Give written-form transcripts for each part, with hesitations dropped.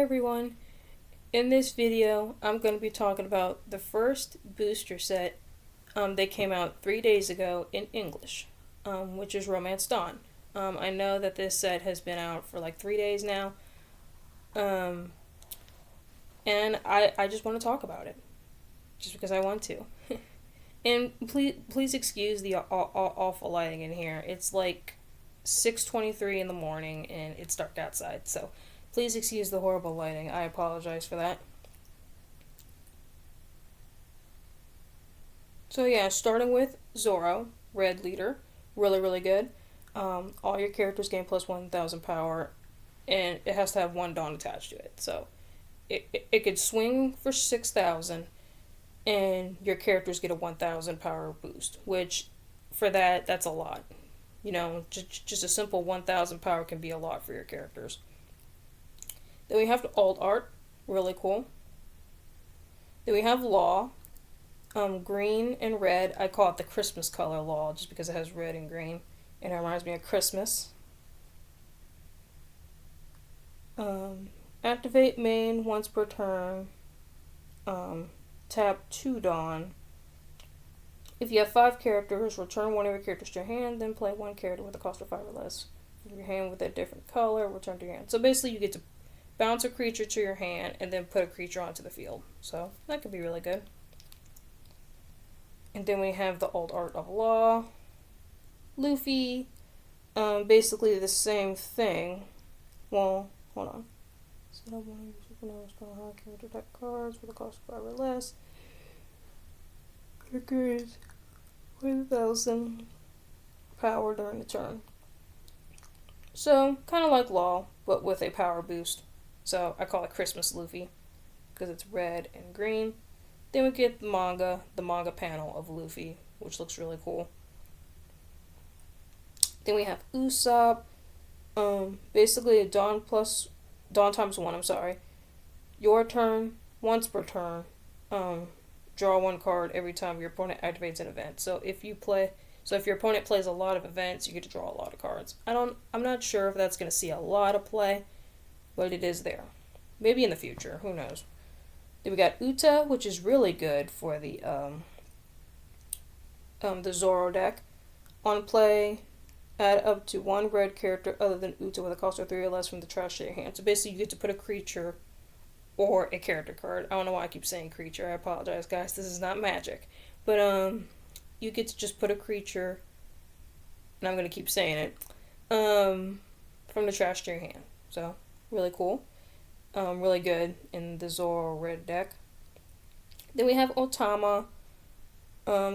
everyone. In this video, I'm going to be talking about the first booster set that came out 3 days ago in English, which is Romance Dawn. I know that this set has been out for like 3 days now, and I just want to talk about it, just because I want to. And please excuse the awful lighting in here. It's like 6:23 in the morning and it's dark outside, so please excuse the horrible lighting. I apologize for that. So yeah, starting with Zoro, Red Leader, really good. All your characters gain plus 1,000 power, and it has to have one Dawn attached to it. So it could swing for 6,000, and your characters get a 1,000 power boost, which for that's a lot. You know, just a simple 1,000 power can be a lot for your characters. Then we have the alt art, really cool. Then we have Law, green and red. I call it the Christmas color Law just because it has red and green, and it reminds me of Christmas. Activate main once per turn. Tap 2 Dawn. If you have 5 characters, return one of your characters to your hand, then play one character with a cost of 5 or less. If your hand with a different color, return to your hand. So basically you get to bounce a creature to your hand and then put a creature onto the field. So that could be really good. And then we have the alt art of Law. Luffy, basically the same thing. Well, hold on. Set up one of your strong character deck cards with a cost of 5 or less. Characters 1,000 power during the turn. So, kind of like Law, but with a power boost. So, I call it Christmas Luffy, because it's red and green. Then we get the manga panel of Luffy, which looks really cool. Then we have Usopp, basically a Dawn times 1, I'm sorry. Your turn, once per turn, draw 1 card every time your opponent activates an event. So if your opponent plays a lot of events, you get to draw a lot of cards. I'm not sure if that's going to see a lot of play, but it is there. Maybe in the future, who knows. Then we got Uta, which is really good for the Zoro deck. On play, add up to 1 red character other than Uta with a cost of 3 or less from the trash to your hand. So basically you get to put a creature or a character card. I don't know why I keep saying creature. I apologize, guys. This is not magic. But you get to just put a creature, and I'm going to keep saying it, from the trash to your hand. So, really cool. Really good in the Zoro red deck. Then we have Otama.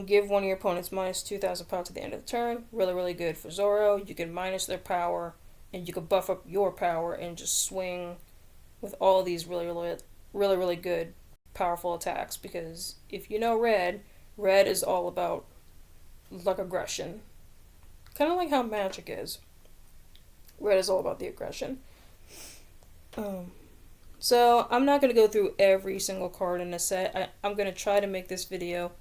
Give one of your opponents minus 2,000 power to the end of the turn. Really good for Zoro. You can minus their power, and you can buff up your power and just swing with all these really good powerful attacks, because if you know red is all about like aggression. Kind of like how magic is. Red is all about the aggression. So I'm not going to go through every single card in the set. I'm going to try to make this video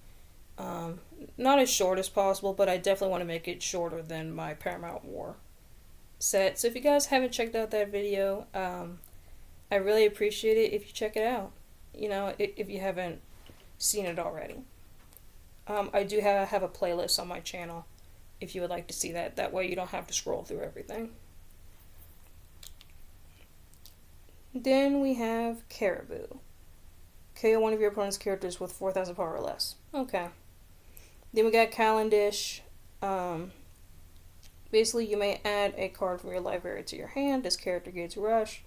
not as short as possible, but I definitely want to make it shorter than my Paramount War set. So if you guys haven't checked out that video, I really appreciate it if you check it out, you know, if you haven't seen it already. I do have a playlist on my channel if you would like to see that. That way you don't have to scroll through everything. Then we have Caribou. KO one of your opponent's characters with 4,000 power or less. Okay. Then we got Calendish. Basically, you may add a card from your library to your hand. This character gains Rush.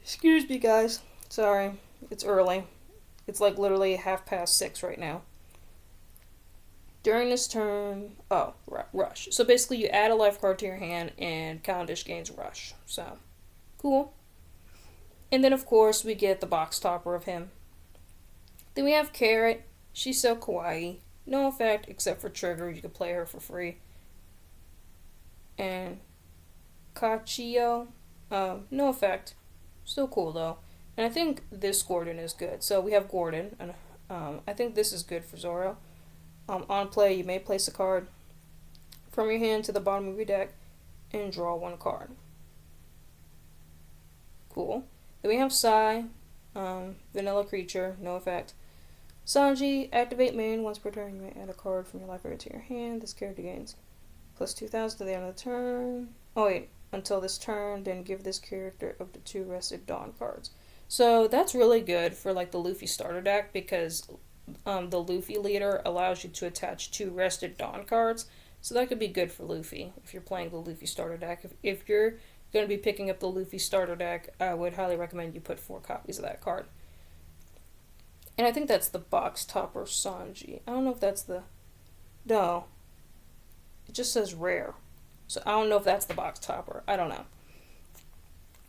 Excuse me, guys. Sorry. It's early. It's like literally 6:30 right now. During this turn... Oh, Rush. So basically, you add a life card to your hand, and Calendish gains Rush. So, cool. And then, of course, we get the box topper of him. Then we have Carrot. She's so kawaii. No effect except for trigger. You can play her for free. And Kachio. No effect. Still cool, though. And I think this Gordon is good. So we have Gordon. And I think this is good for Zoro. On play, you may place a card from your hand to the bottom of your deck and draw 1 card. Cool. Then we have Sai, vanilla creature, no effect. Sanji, activate main. Once per turn, you may add a card from your library to your hand. This character gains plus 2,000 to the end of the turn. Oh wait, until this turn, then give this character up to 2 rested Dawn cards. So that's really good for like the Luffy starter deck because the Luffy leader allows you to attach 2 rested Dawn cards. So that could be good for Luffy if you're playing the Luffy starter deck. If you're going to be picking up the Luffy starter deck, I would highly recommend you put 4 copies of that card. And I think that's the box topper Sanji. I don't know if that's the... No. It just says rare. So I don't know if that's the box topper. I don't know.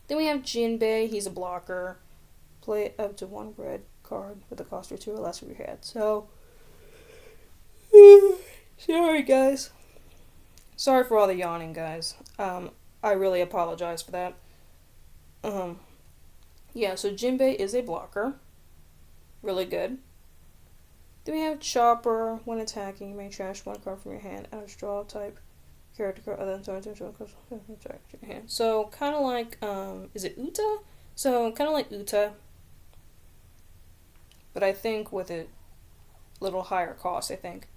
Then we have Jinbei. He's a blocker. Play up to 1 red card with a cost of 2 or less of your hand. So... Sorry, guys. Sorry for all the yawning, guys. I really apologize for that. Yeah, so Jinbei is a blocker. Really good. Then we have Chopper. When attacking, you may trash 1 card from your hand out of draw type character card other than draw cards from your hand. So kind of like is it Uta? So kind of like Uta, but I think with a little higher cost. I think.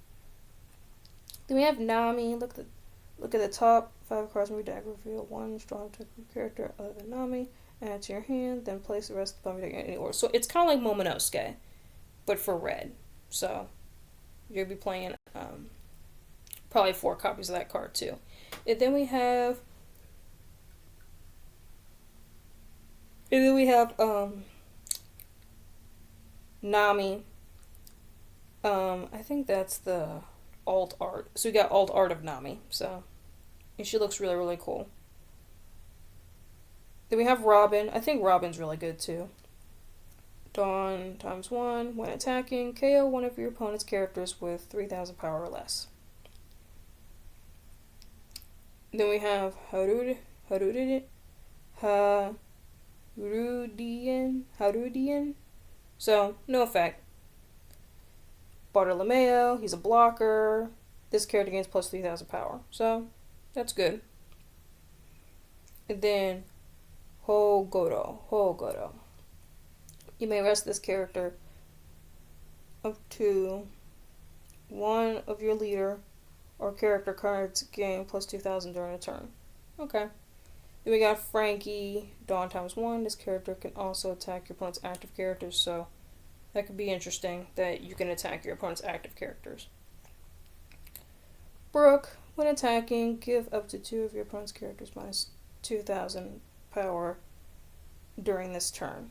Then we have Nami. Look at the top 5 cards from your deck. Reveal 1 strong type of character other than Nami. Add it to your hand, then place the rest of the deck in any order. So it's kind of like Momonosuke, but for red. So you'll be playing probably 4 copies of that card too. And then we have Nami. I think that's the alt art. So we got alt art of Nami. So and she looks really, really cool. Then we have Robin. I think Robin's really good too. Dawn times 1. When attacking, KO one of your opponent's characters with 3,000 power or less. Then we have Harudian. So, no effect. Bartolomeo, he's a blocker. This character gains plus 3,000 power. So, that's good. And then Hogoro. You may rest this character up to 1 of your leader or character cards gain plus 2,000 during a turn. Okay. Then we got Frankie, Dawn times 1. This character can also attack your opponent's active characters, so that could be interesting that you can attack your opponent's active characters. Brooke, when attacking, give up to 2 of your opponent's characters minus 2,000 power during this turn.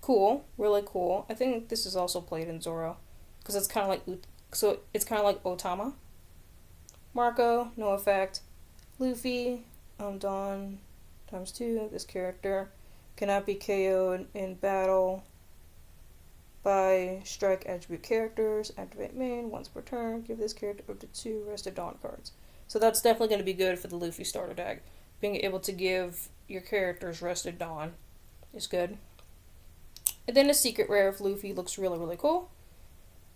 Cool, really cool. I think this is also played in Zoro because it's kind of like Otama. Marco, no effect. Luffy, Dawn times 2. This character cannot be KO'd in battle by strike attribute characters. Activate main once per turn. Give this character up to 2 rested Dawn cards. So that's definitely going to be good for the Luffy starter deck. Being able to give your characters rested Dawn is good. And then the secret rare of Luffy looks really, really cool.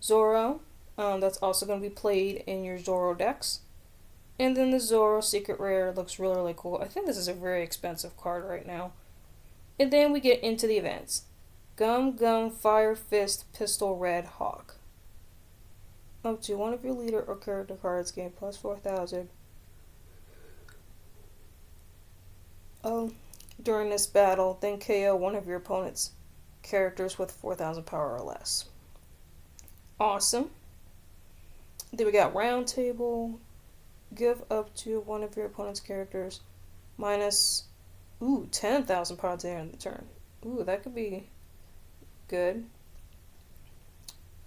Zoro, that's also going to be played in your Zoro decks. And then the Zoro secret rare looks really, really cool. I think this is a very expensive card right now. And then we get into the events. Gum Gum Fire Fist Pistol Red Hawk. Up to 1 of your leader or character cards gain plus 4,000. During this battle, then KO 1 of your opponent's characters with 4,000 power or less. Awesome. Then we got Round Table. Give up to 1 of your opponent's characters minus 10,000 power to the end of the turn. That could be good.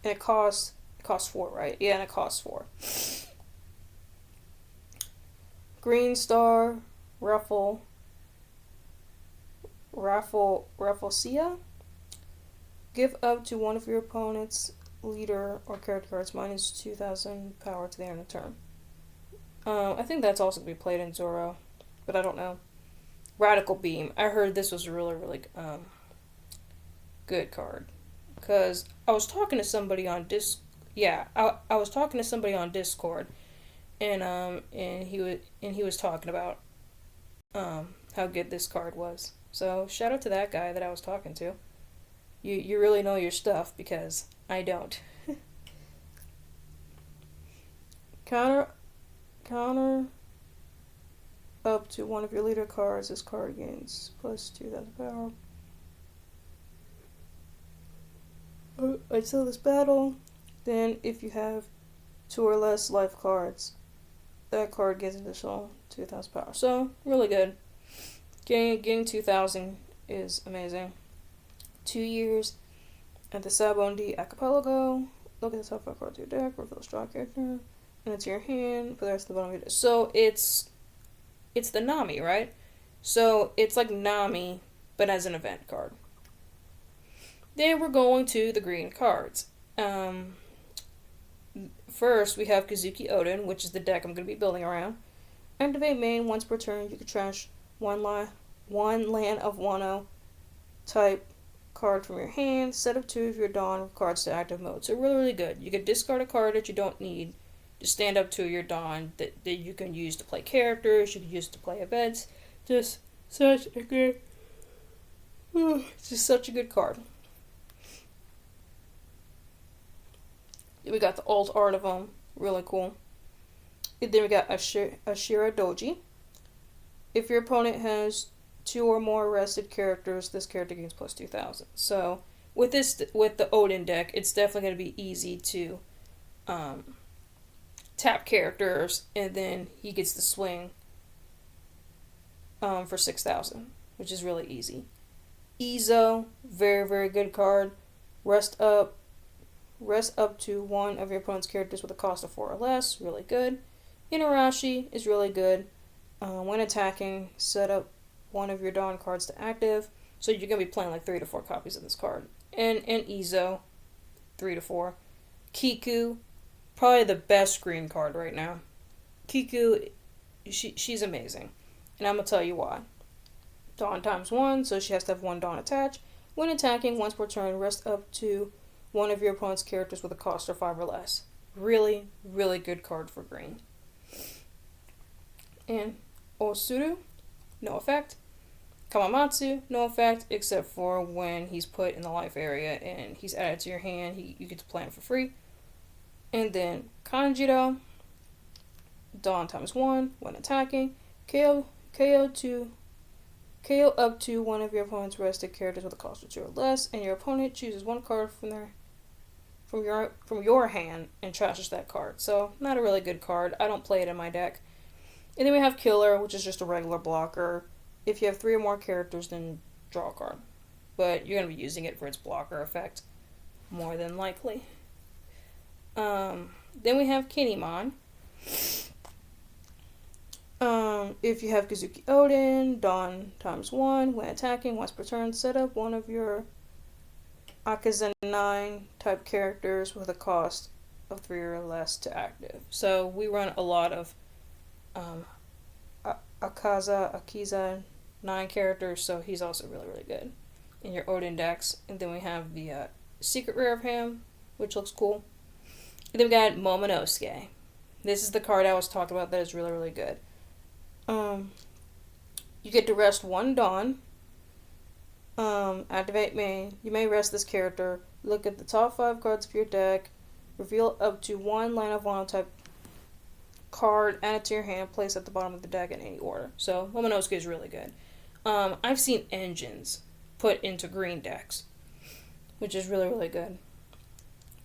And it costs 4, right? Yeah, and it costs 4. Green Star, Rafflesia. Give up to 1 of your opponent's leader or character cards minus 2,000 power to the end of the turn. I think that's also going to be played in Zoro, but I don't know. Radical Beam. I heard this was a really, really good card. Because I was talking to somebody on I was talking to somebody on Discord, and he was talking about how good this card was. So shout out to that guy that I was talking to. You really know your stuff because I don't. counter counter up to one of your leader cards. This card gains plus 2,000 power. Until this battle, then if you have 2 or less life cards, that card gets additional 2,000 power. So really good. Getting 2,000 is amazing. 2 years at the Sabon D Archipelago. Look at the top 5 cards of your deck. Reveal a straw character, and it's your hand for the rest of the bottom of your deck. So it's the Nami, right? So it's like Nami, but as an event card. Then we're going to the green cards. First, we have Kazuki Odin, which is the deck I'm going to be building around. Activate main once per turn. You can trash one land of 1/0 type card from your hand. Set up 2 of your Dawn cards to active mode. So really, really good. You can discard a card that you don't need to stand up 2 of your Dawn that you can use to play characters. You can use to play events. Just such a good. It's just such a good card. We got the alt art of them. Really cool. And then we got Ashira Doji. If your opponent has 2 or more arrested characters, this character gains plus 2,000. So with the Odin deck, it's definitely going to be easy to tap characters, and then he gets the swing for 6,000, which is really easy. Izo, very, very good card. Rest up to 1 of your opponent's characters with a cost of 4 or less. Really good. Inarashi is really good. When attacking, set up 1 of your Dawn cards to active. So you're going to be playing like 3 to 4 copies of this card. And Izo, 3 to 4. Kiku, probably the best green card right now. Kiku, she's amazing. And I'm going to tell you why. Dawn times 1, so she has to have 1 Dawn attached. When attacking, once per turn, rest up to 1 of your opponent's characters with a cost of 5 or less. Really, really good card for green. And Osuru, no effect. Kamamatsu, no effect, except for when he's put in the life area and he's added to your hand. You get to play him for free. And then Kanjiro, Dawn times 1, when attacking. KO up to 1 of your opponent's rested characters with a cost of 2 or less, and your opponent chooses 1 card from your hand and trashes that card. So not a really good card. I don't play it in my deck. And then we have Killer, which is just a regular blocker. If you have 3 or more characters, then draw a card. But you're going to be using it for its blocker effect, more than likely. Then we have Kinemon. If you have Kazuki Odin, Dawn times 1, when attacking, once per turn, set up 1 of your Akazen 9 type characters with a cost of 3 or less to active. So we run a lot of Akiza 9 characters, so he's also really, really good in your Odin decks. And then we have the secret rare of him, which looks cool. And then we got Momonosuke. This is the card I was talking about that is really, really good. You get to rest 1 Dawn. Activate main. You may rest this character. Look at the top 5 cards of your deck. Reveal up to 1 Land of Wano type card. Add it to your hand. Place at the bottom of the deck in any order. So Momonosuke is really good. I've seen engines put into green decks, which is really, really good.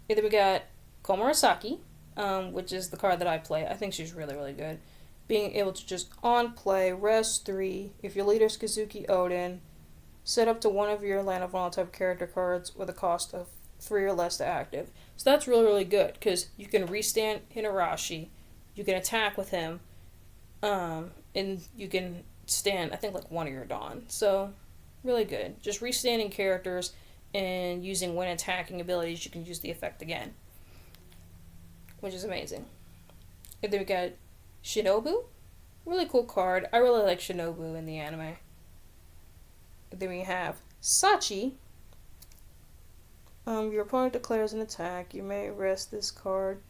Either we got Komurasaki, which is the card that I play. I think she's really, really good. Being able to just on play, rest 3. If your leader's Kazuki Odin, set up to 1 of your Land of Wano type character cards with a cost of 3 or less to active. So that's really, really good, because you can restand Hinarashi, you can attack with him, and you can stand, I think, like 1 of your Dawn. So, really good. Just restanding characters and using when attacking abilities, you can use the effect again, which is amazing. And then we got Shinobu. Really cool card. I really like Shinobu in the anime. And then we have Sachi. Your opponent declares an attack. You may rest this card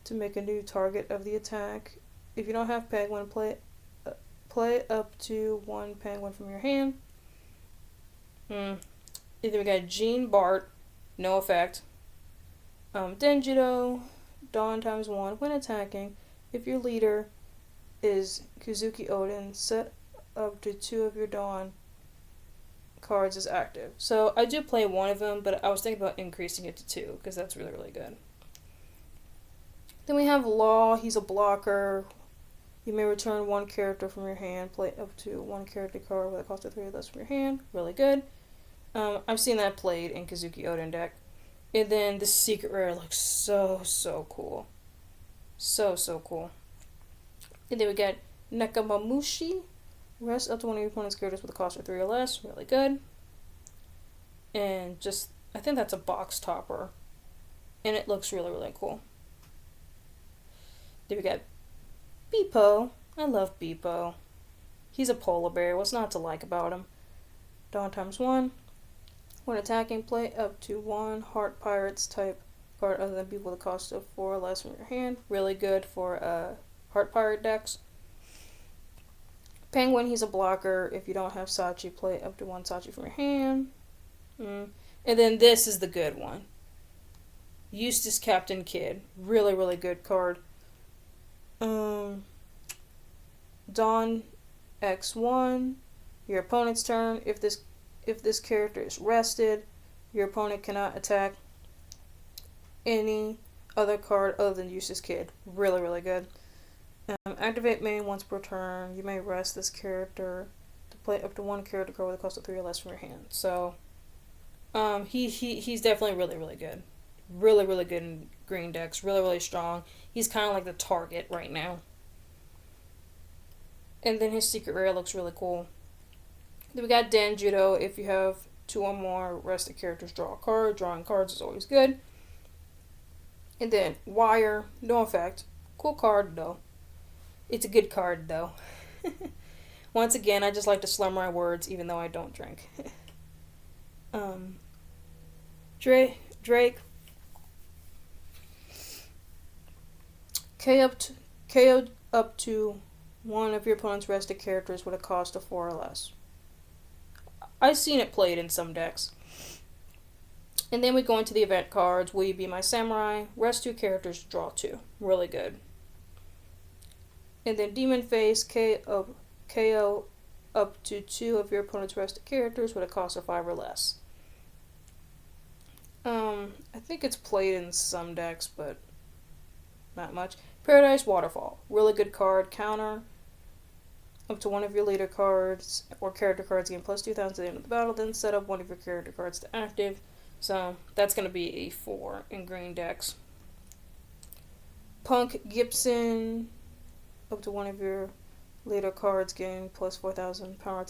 to make a new target of the attack. If you don't have Peg when play play up to one penguin from your hand. Either we got Jean Bart, no effect. Denjiro, Dawn ×1, when attacking. If your leader is Kuzuki Odin, set up to 2 of your Dawn cards as active. So I do play one of them, but I was thinking about increasing it to 2, because that's really, really good. Then we have Law, he's a blocker. You may return 1 character from your hand, play up to 1 character card with a cost of 3 or less from your hand. Really good. I've seen that played in Kazuki Odin deck. And then the secret rare looks so, so cool. So, so cool. And then we got Nakamamushi. Rest up to 1 of your opponent's characters with a cost of 3 or less. Really good. And just, I think that's a box topper. And it looks really, really cool. Then we got Beepo. I love Beepo. He's a polar bear. What's not to like about him? Dawn ×1. When attacking, play up to 1 Heart Pirates type card other than Beepo with a cost of 4 or less from your hand. Really good for Heart Pirate decks. Penguin, he's a blocker. If you don't have Sachi, play up to 1 Sachi from your hand. And then this is the good one. Eustace Captain Kidd. Really, really good card. Dawn ×1. Your opponent's turn. If this character is rested, your opponent cannot attack any other card other than Eustace Kidd. Really, really good. Activate main once per turn. You may rest this character to play up to 1 character card with a cost of 3 or less from your hand. So, he's definitely really, really good. Really, really good in green decks. Really, really strong. He's kind of like the target right now. And then his secret rare looks really cool. Then we got Denjiro. If you have 2 or more rested characters, draw a card. Drawing cards is always good. And then Wire, no effect. Cool card though. It's a good card though. Once again, I just like to slur my words even though I don't drink. Drake. KO'd up to 1 of your opponent's rested characters with a cost of 4 or less. I've seen it played in some decks. And then we go into the event cards. Will you be my samurai? Rest 2 characters, draw 2. Really good. And then Demon Face, KO up to 2 of your opponent's rested characters with a cost of 5 or less. I think it's played in some decks, but not much. Paradise Waterfall. Really good card. Counter up to 1 of your leader cards or character cards gain +2,000 at the end of the battle. Then set up 1 of your character cards to active. So that's going to be a 4 in green decks. Punk Gibson. Up to 1 of your leader cards gain +4,000 power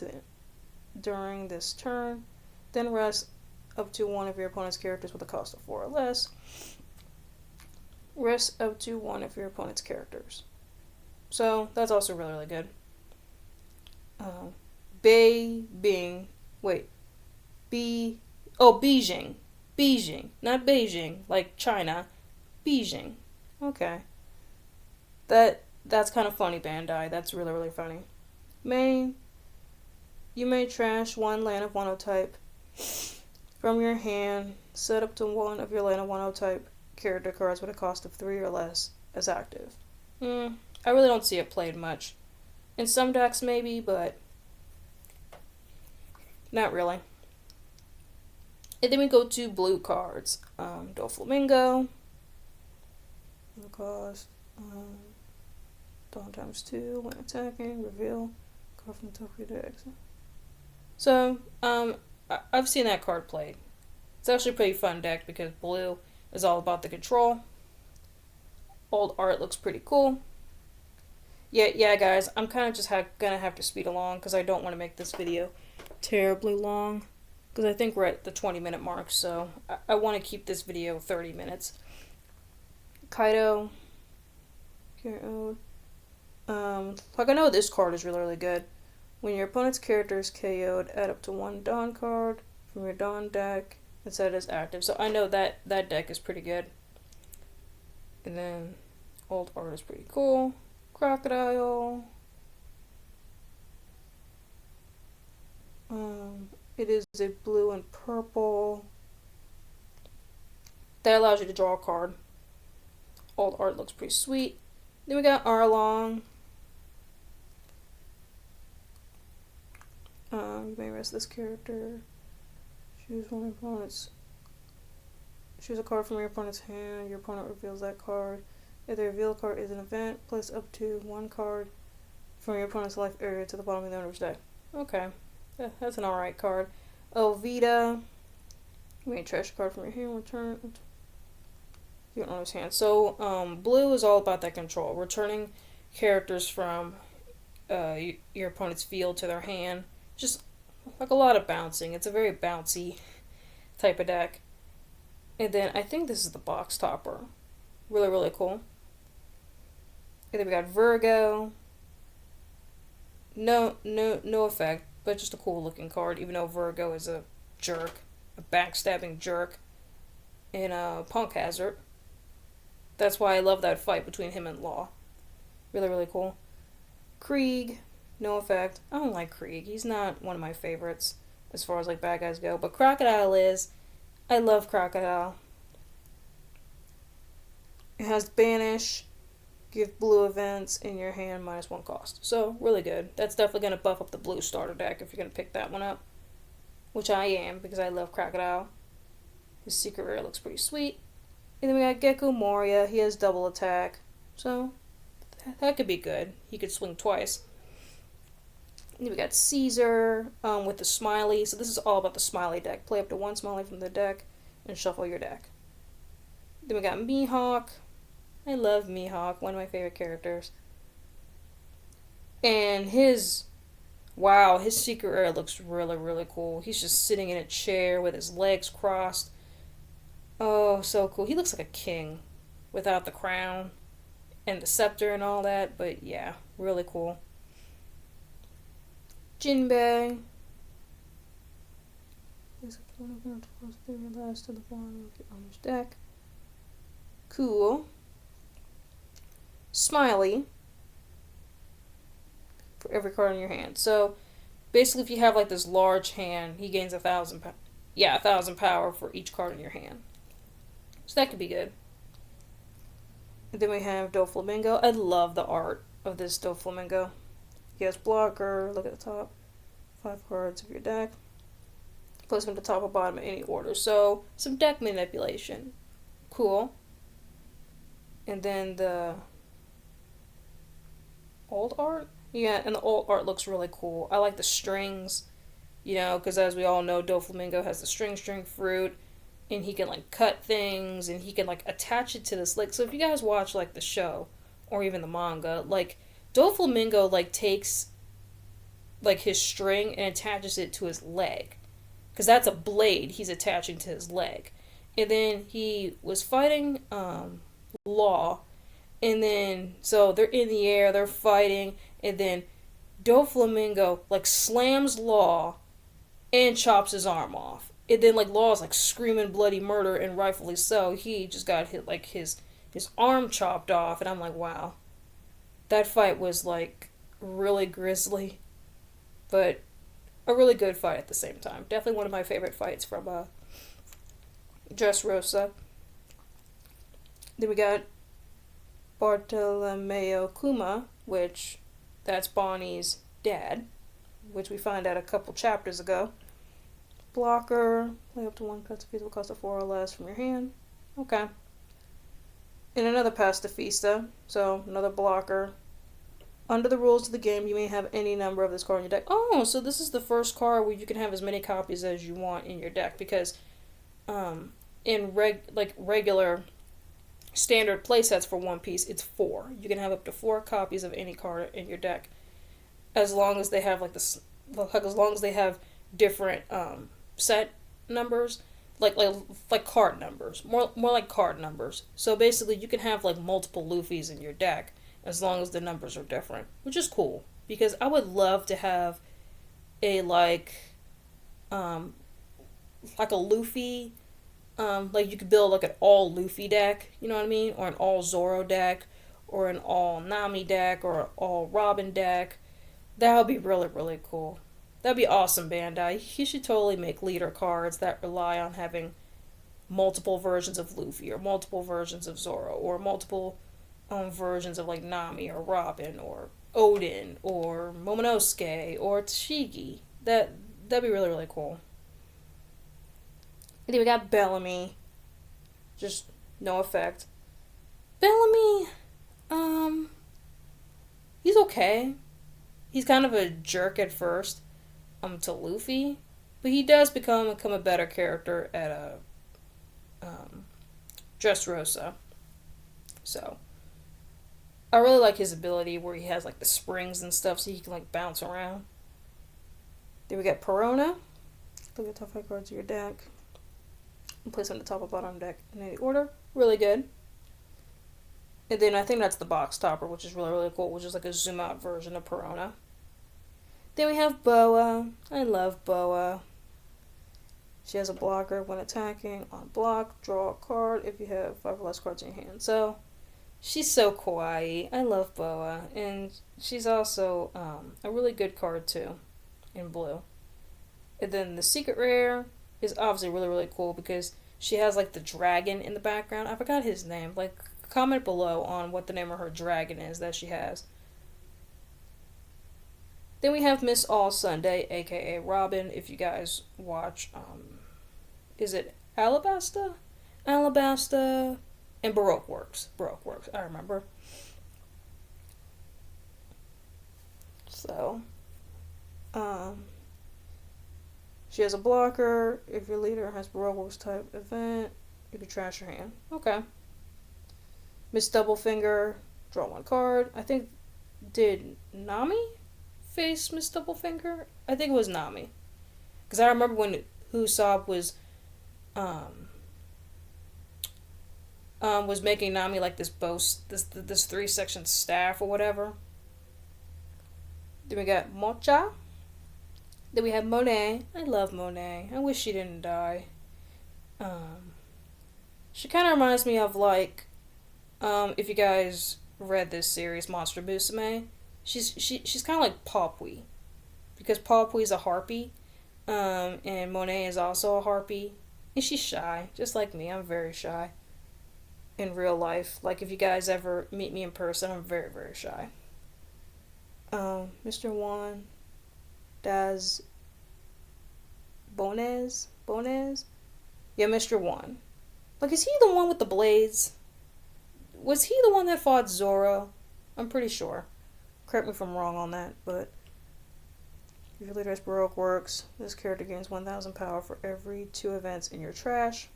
during this turn. Then rest up to 1 of your opponent's characters with a cost of 4 or less. Rest up to 1 of your opponent's characters. So that's also really, really good. Beijing, not Beijing, like China. Beijing. Okay. That's kind of funny, Bandai. That's really, really funny. You may trash 1 land of 1/0 type from your hand. Set up to 1 of your land of 1/0 type character cards with a cost of 3 or less as active. I really don't see it played much. In some decks maybe, but not really. And then we go to blue cards. Doflamingo. Cost. Dawn ×2 when attacking. Reveal. Card from the top of your deck. So, I've seen that card played. It's actually a pretty fun deck because blue is all about the control. Old art looks pretty cool. Yeah, guys, I'm kind of just gonna have to speed along because I don't want to make this video terribly long. Because I think we're at the 20-minute mark, so I want to keep this video 30 minutes. Kaido. Like I know this card is really, really good. When your opponent's character is KO'd, add up to 1 Dawn card from your Dawn deck and set it as active. So I know that deck is pretty good. And then old art is pretty cool. Crocodile. It is a blue and purple. That allows you to draw a card. All the art looks pretty sweet. Then we got Arlong. You may rest this character. Choose one opponent's. Choose a card from your opponent's hand. Your opponent reveals that card. If the revealed card is an event, place up to one card from your opponent's life area to the bottom of the owner's deck. Okay, that's an alright card. Elvita. You may trash a card from your hand. Return your owner's hand. So, blue is all about that control. Returning characters from your opponent's field to their hand. Just like a lot of bouncing. It's a very bouncy type of deck. And then I think this is the box topper. Really, really cool. And then we got Virgo. No effect, but just a cool looking card, even though Virgo is a jerk, a backstabbing jerk, and a punk hazard. That's why I love that fight between him and Law. Really, really cool. Krieg, no effect. I don't like Krieg. He's not one of my favorites as far as like bad guys go, but Crocodile is. I love Crocodile. It has Banish, give blue events in your hand -1 cost. So, really good. That's definitely going to buff up the blue starter deck if you're going to pick that one up. Which I am, because I love Crocodile. His secret rare looks pretty sweet. And then we got Gecko Moria. He has double attack. So, that could be good. He could swing twice. And then we got Caesar with the Smiley. So this is all about the Smiley deck. Play up to 1 Smiley from the deck and shuffle your deck. Then we got Mihawk. I love Mihawk, one of my favorite characters. And his secret rare looks really, really cool. He's just sitting in a chair with his legs crossed. Oh, so cool. He looks like a king without the crown and the scepter and all that. But yeah, really cool. Jinbei. Is a to the last to the bottom of your owner's deck. Cool. Smiley. For every card in your hand. So basically, if you have like this large hand, he gains 1,000. 1,000 power for each card in your hand. So that could be good. And then we have Doflamingo. I love the art of this Doflamingo. He has blocker. Look at the top. 5 cards of your deck. Place them at the top or bottom in any order. So some deck manipulation. Cool. And then the old art. Yeah, and the old art looks really cool. I like the strings, because as we all know, Doflamingo has the string fruit, and he can, like, cut things, and he can, like, attach it to this, like, so if you guys watch, like, the show, or even the manga, like, Doflamingo, like, takes, like, his string and attaches it to his leg, because that's a blade he's attaching to his leg, and then he was fighting, Law, and then, so they're in the air, they're fighting, and then Doflamingo, like, slams Law and chops his arm off. And then, like, Law's, like, screaming bloody murder, and rightfully so. He just got hit, like, his arm chopped off, and I'm like, wow. That fight was, like, really grisly, but a really good fight at the same time. Definitely one of my favorite fights from, Dressrosa. Then we got Bartolomeo Kuma, which that's Bonnie's dad, which we find out a couple chapters ago. Blocker, play up to 1 card feasible cost of 4 or less from your hand. Okay. And another pacifista, so another blocker. Under the rules of the game, you may have any number of this card in your deck. Oh, so this is the first card where you can have as many copies as you want in your deck, because in regular standard playsets for One Piece, it's 4. You can have up to 4 copies of any card in your deck, as long as they have as long as they have different set numbers, like card numbers, more like card numbers. So basically, you can have like multiple Luffys in your deck as long as the numbers are different, which is cool, because I would love to have a like a Luffy. Like you could build like an all Luffy deck, you know what I mean? Or an all Zoro deck, or an all Nami deck, or an all Robin deck. That would be really, really cool. That'd be awesome, Bandai. He should totally make leader cards that rely on having multiple versions of Luffy or multiple versions of Zoro or multiple versions of like Nami or Robin or Odin or Momonosuke or Tashigi. That'd be really really cool. And then we got Bellamy, just no effect. Bellamy, um, he's okay. He's kind of a jerk at first, to Luffy, but he does become a better character at a Dressrosa. So I really like his ability where he has like the springs and stuff, so he can like bounce around. Then we got Perona. Look at the top 5 cards of your deck. And place on the top and bottom deck in any order. Really good. And then I think that's the box topper, which is really, really cool, which is like a zoom out version of Perona. Then we have Boa. I love Boa. She has a blocker when attacking. On block, draw a card if you have 5 or less cards in your hand. So, she's so kawaii. I love Boa. And she's also a really good card too, in blue. And then the secret rare is obviously really, really cool because she has like the dragon in the background. I forgot his name. Like, comment below on what the name of her dragon is that she has. Then we have Miss All Sunday, aka Robin. If you guys watch, is it Alabasta? Alabasta and Baroque Works. Baroque Works, I remember. So, she has a blocker. If your leader has Baroque Works type event, you can trash your hand. Okay. Miss Doublefinger, draw 1 card. I think, did Nami face Miss Doublefinger? I think it was Nami. Because I remember when Usopp was making Nami like this this 3-section staff or whatever. Then we got Mocha. Then we have Monet. I love Monet. I wish she didn't die. She kind of reminds me of like, if you guys read this series, Monster Musume, she's kind of like Palpui, because Palpui is a harpy, and Monet is also a harpy, and she's shy, just like me. I'm very shy in real life. Like, if you guys ever meet me in person, I'm very, very shy. Mr. Juan Das Bones? Yeah, Mr. Juan. Like, is he the one with the blades? Was he the one that fought Zoro? I'm pretty sure. Correct me if I'm wrong on that, but if your leader has Baroque Works, this character gains 1,000 power for every 2 events in your trash.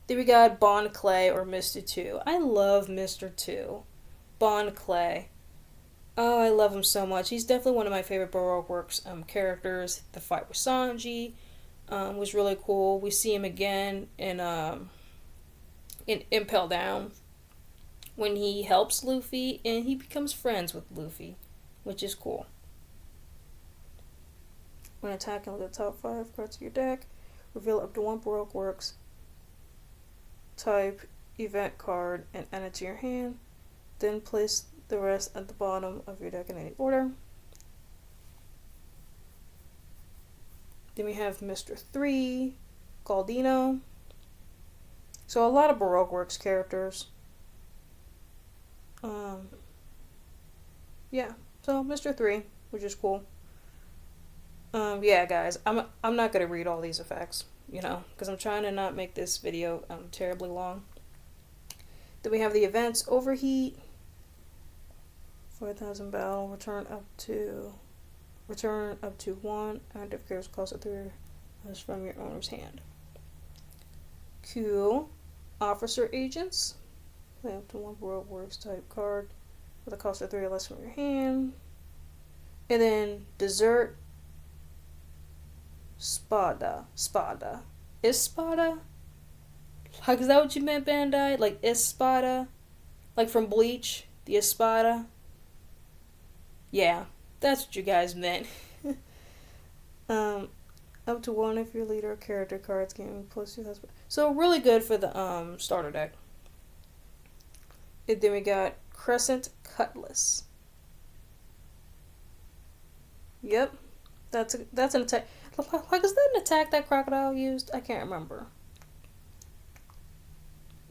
Then we got Bon Clay or Mr. 2. I love Mr. 2. Bon Clay. Oh, I love him so much. He's definitely one of my favorite Baroque Works characters. The fight with Sanji was really cool. We see him again in Impel Down when he helps Luffy and he becomes friends with Luffy, which is cool. When attacking, look at the top 5 cards of your deck. Reveal up to 1 Baroque Works type event card and add it to your hand. Then place the rest at the bottom of your deck in any order. Then we have Mr. 3, Galdino. So a lot of Baroque Works characters. Yeah. So Mr. 3, which is cool. Yeah, guys, I'm not gonna read all these effects, because I'm trying to not make this video terribly long. Then we have the events: Overheat, 4,000 battle, return up to 1 active characters cost of 3 from your owner's hand. Q, officer agents, play up to 1 Baroque Works type card with a cost of 3 or less from your hand. And then dessert. Espada. Espada? Like, is that what you meant, Bandai? Like, Espada? Like from Bleach? The Espada? Yeah, that's what you guys meant. Up to 1 if your leader character cards gain plus 2,000. So, really good for the starter deck. And then we got Crescent Cutlass. Yep. That's an attack. Like, is that an attack that Crocodile used? I can't remember.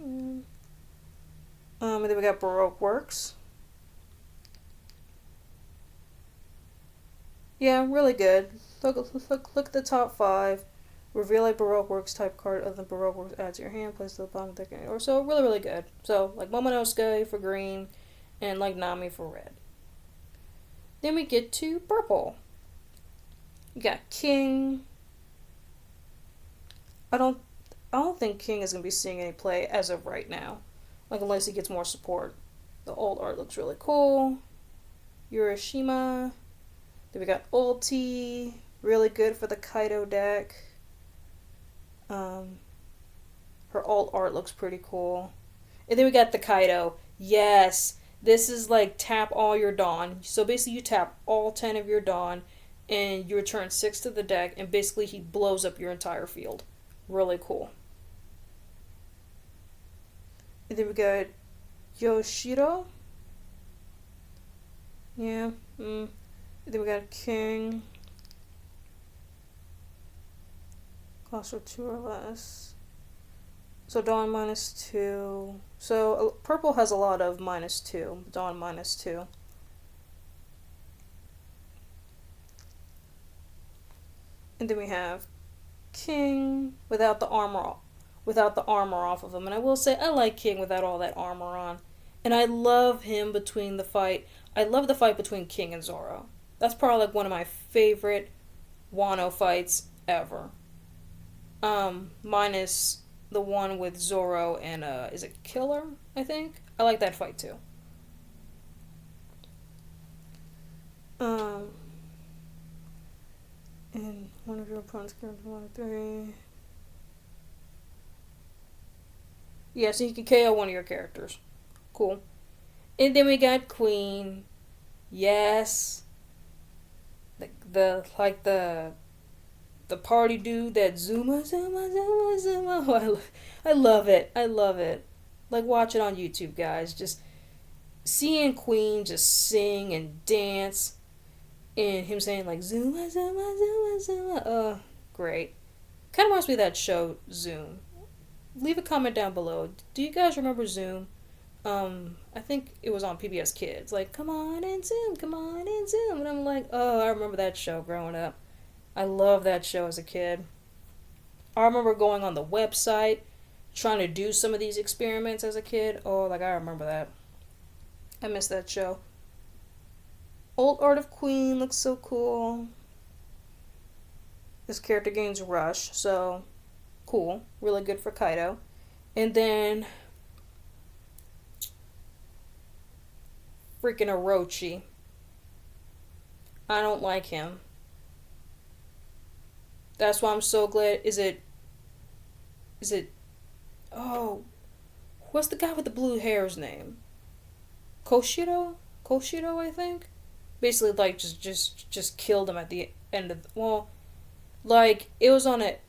Mm. And then we got Baroque Works. Yeah, really good. Look at the top five. Reveal a Baroque Works type card other than Baroque Works add to your hand, place to the bottom of the deck, or so. Really, really good. So, like Momonosuke for green, and like Nami for red. Then we get to purple. You got King. I don't I don't think King is gonna be seeing any play as of right now. Like unless he gets more support. The old art looks really cool. Urashima. Then we got Ulti. Really good for the Kaido deck. Her alt art looks pretty cool. And then we got the Kaido. Yes. This is like tap all your Dawn. So basically you tap all 10 of your Dawn and you return 6 to the deck and basically he blows up your entire field. Really cool. And then we got Yoshiro. Yeah. And then we got King. Cost for 2 or less. So Dawn -2. So purple has a lot of -2. Dawn -2. And then we have King without the armor off of him. And I will say I like King without all that armor on. And I love him between the fight. I love the fight between King and Zoro. That's probably like one of my favorite Wano fights ever. Minus the one with Zoro and is it Killer, I think? I like that fight too. And one of your opponent's characters 1 to 3. Yeah, so you can KO one of your characters. Cool. And then we got Queen. Yes. The party dude that Zuma. Oh, I love it. I love it. Like watch it on YouTube, guys. Just seeing Queen just sing and dance and him saying like Zuma. Great. Kind of reminds me of that show Zoom. Leave a comment down below. Do you guys remember Zoom? I think it was on PBS Kids. Like, come on and Zoom, come on and Zoom. And I'm like, oh, I remember that show growing up. I love that show as a kid. I remember going on the website, trying to do some of these experiments as a kid. Oh, like, I remember that. I miss that show. Old Art of Queen looks so cool. This character gains Rush, so cool. Really good for Kaido. And then freaking Orochi. I don't like him. That's why I'm so glad. Is it oh, what's the guy with the blue hair's name? Koshiro, I think. Basically like just killed him at the end of well, like it was on it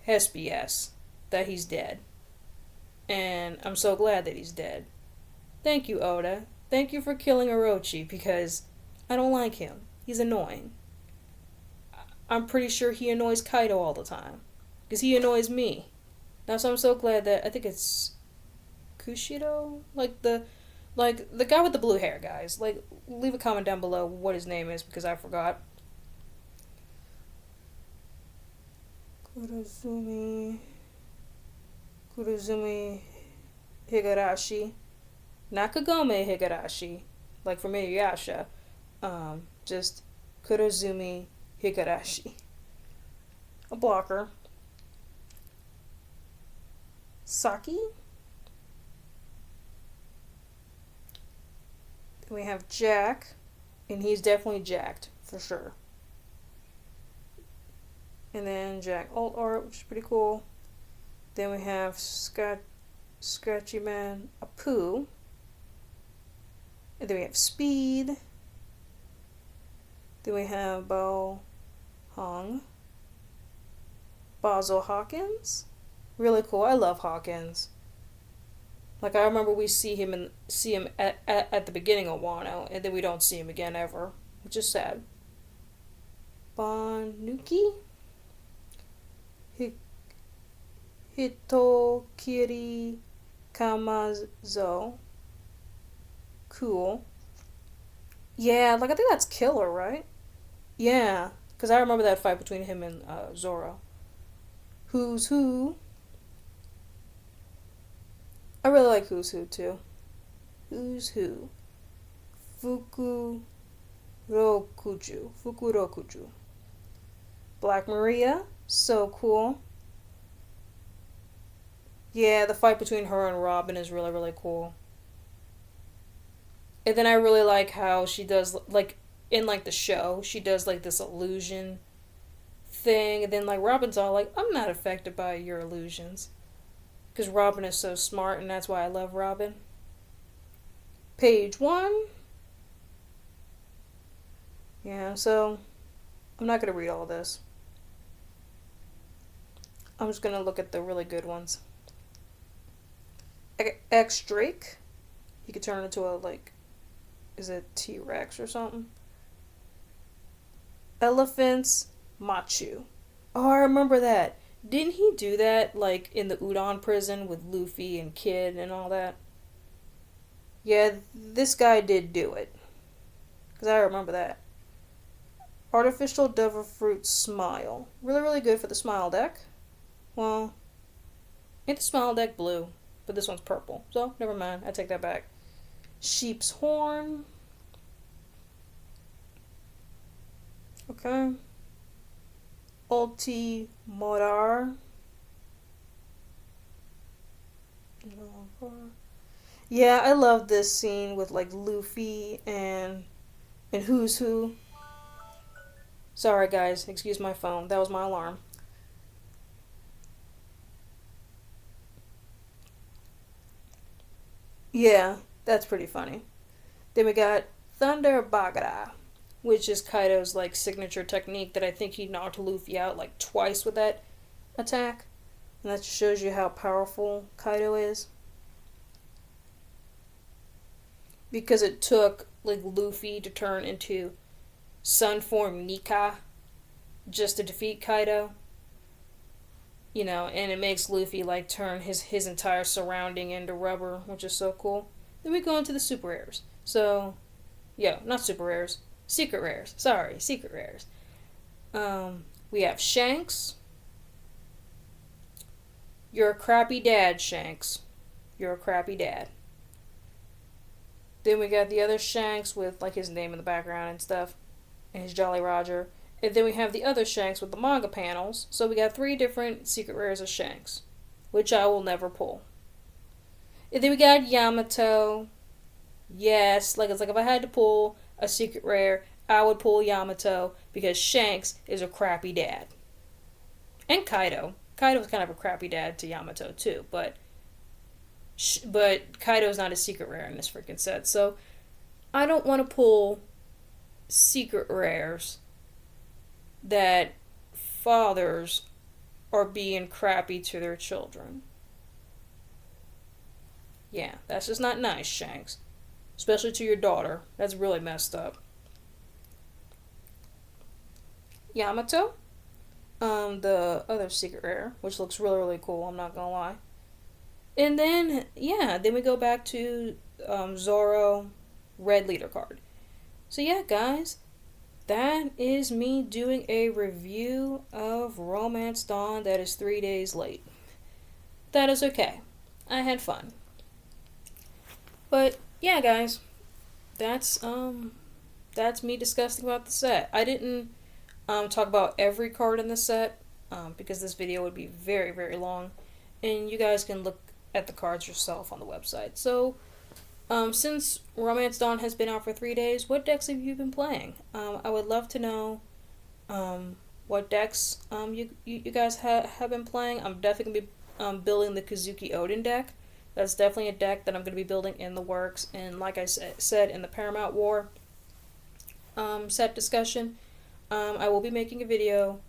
SBS that he's dead. And I'm so glad that he's dead. Thank you, Oda. Thank you for killing Orochi because I don't like him. He's annoying. I'm pretty sure he annoys Kaido all the time. Because he annoys me. Now, so I'm so glad that, I think it's Kushiro? Like the guy with the blue hair, guys. Like, leave a comment down below what his name is because I forgot. Kurozumi Higurashi. Not Kagome Higurashi, like from Inuyasha. Just Kurozumi Higurashi. A blocker. Saki. Then we have Jack, and he's definitely jacked, for sure. And then Jack alt art, which is pretty cool. Then we have Scratchy Man Apu. And then we have Speed. Then we have Bo Hong. Basil Hawkins. Really cool. I love Hawkins. Like I remember we see him at the beginning of Wano, and then we don't see him again ever, which is sad. Banuki, Hitokiri Kamazo. Cool. Yeah, like I think that's Killer, right? Yeah, because I remember that fight between him and Zoro. Who's Who. I really like Who's Who too. Who's Who. Fukurokuju. Fukurokuju. Black Maria. So cool. Yeah, the fight between her and Robin is really, really cool. And then I really like how she does, like, in, like, the show, she does, like, this illusion thing. And then, like, Robin's all like, I'm not affected by your illusions. Because Robin is so smart, and that's why I love Robin. Page 1. Yeah, so I'm not going to read all this. I'm just going to look at the really good ones. X Drake. He could turn into a, like, is it T-Rex or something? Elephants Machu. Oh, I remember that. Didn't he do that, like, in the Udon prison with Luffy and Kid and all that? Yeah, this guy did do it. Because I remember that. Artificial Devil Fruit Smile. Really, really good for the Smile deck. Well, ain't the Smile deck blue, but this one's purple. So, never mind. I take that back. Sheep's Horn. Okay. Ulti Modar. Yeah, I love this scene with like Luffy and Who's Who. Sorry guys, excuse my phone. That was my alarm. Yeah, that's pretty funny. Then we got Thunder Bagara, which is Kaido's like signature technique that I think he knocked Luffy out like twice with that attack. And that just shows you how powerful Kaido is. Because it took like Luffy to turn into Sun Form Nika just to defeat Kaido. You know, and it makes Luffy like turn his entire surrounding into rubber, which is so cool. Then we go into the super rares. So, yeah, not super rares, secret rares. Sorry, secret rares. We have Shanks. You're a crappy dad, Shanks. You're a crappy dad. Then we got the other Shanks with like his name in the background and stuff, and his Jolly Roger. And then we have the other Shanks with the manga panels. So we got 3 different secret rares of Shanks, which I will never pull. And then we got Yamato. Yes, like it's like if I had to pull a secret rare, I would pull Yamato because Shanks is a crappy dad. And Kaido. Kaido's kind of a crappy dad to Yamato too, but Kaido's not a secret rare in this freaking set. So I don't want to pull secret rares that fathers are being crappy to their children. Yeah, that's just not nice, Shanks. Especially to your daughter. That's really messed up. Yamato. The other secret rare, which looks really, really cool, I'm not gonna lie. And then, yeah, then we go back to Zoro red leader card. So yeah, guys, that is me doing a review of Romance Dawn that is 3 days late. That is okay. I had fun. But yeah, guys, that's me discussing about the set. I didn't talk about every card in the set because this video would be very, very long, and you guys can look at the cards yourself on the website. So since Romance Dawn has been out for 3 days, what decks have you been playing? I would love to know what decks you guys have been playing. I'm definitely going to be building the Kazuki Odin deck. That's definitely a deck that I'm going to be building in the works. And like I said in the Paramount War set discussion, I will be making a video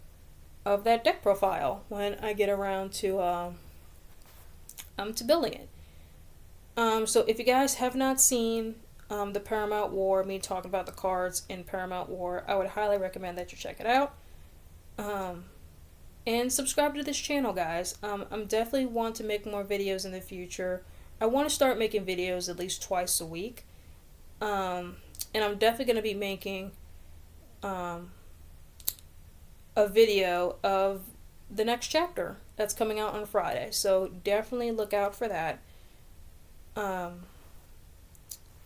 of that deck profile when I get around to building it. So if you guys have not seen the Paramount War, me talking about the cards in Paramount War. I would highly recommend that you check it out. And subscribe to this channel, guys. I'm definitely want to make more videos in the future. I want to start making videos at least twice a week. And I'm definitely going to be making a video of the next chapter that's coming out on Friday. So definitely look out for that. For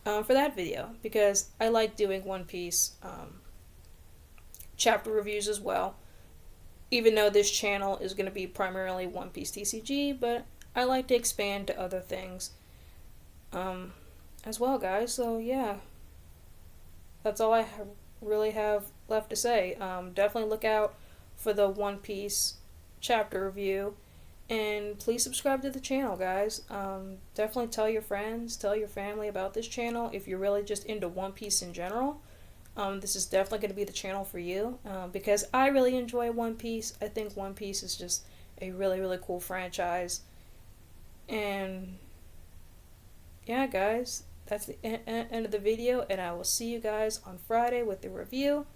that video, because I like doing One Piece chapter reviews as well. Even though this channel is going to be primarily One Piece TCG, but I like to expand to other things as well, guys. So yeah, that's all I really have left to say. Definitely look out for the One Piece chapter review, and please subscribe to the channel, guys. Definitely tell your friends, tell your family about this channel if you're really just into One Piece in general. This is definitely going to be the channel for you, because I really enjoy One Piece. I think One Piece is just a really, really cool franchise. And yeah, guys, that's the end of the video, and I will see you guys on Friday with the review.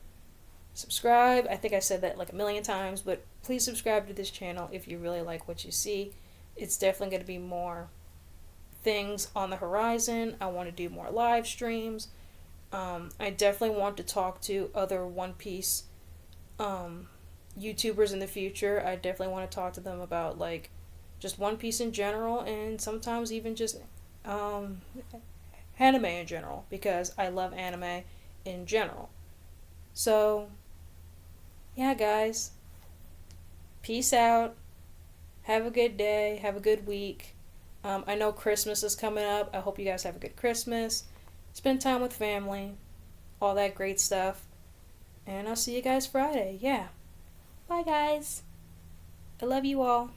Subscribe. I think I said that like a million times, but please subscribe to this channel if you really like what you see. It's definitely going to be more things on the horizon. I want to do more live streams. I definitely want to talk to other One Piece YouTubers in the future. I definitely want to talk to them about like just One Piece in general, and sometimes even just anime in general, because I love anime in general. So yeah, guys, peace out. Have a good day. Have a good week. I know Christmas is coming up. I hope you guys have a good Christmas. Spend time with family. All that great stuff. And I'll see you guys Friday. Yeah. Bye, guys. I love you all.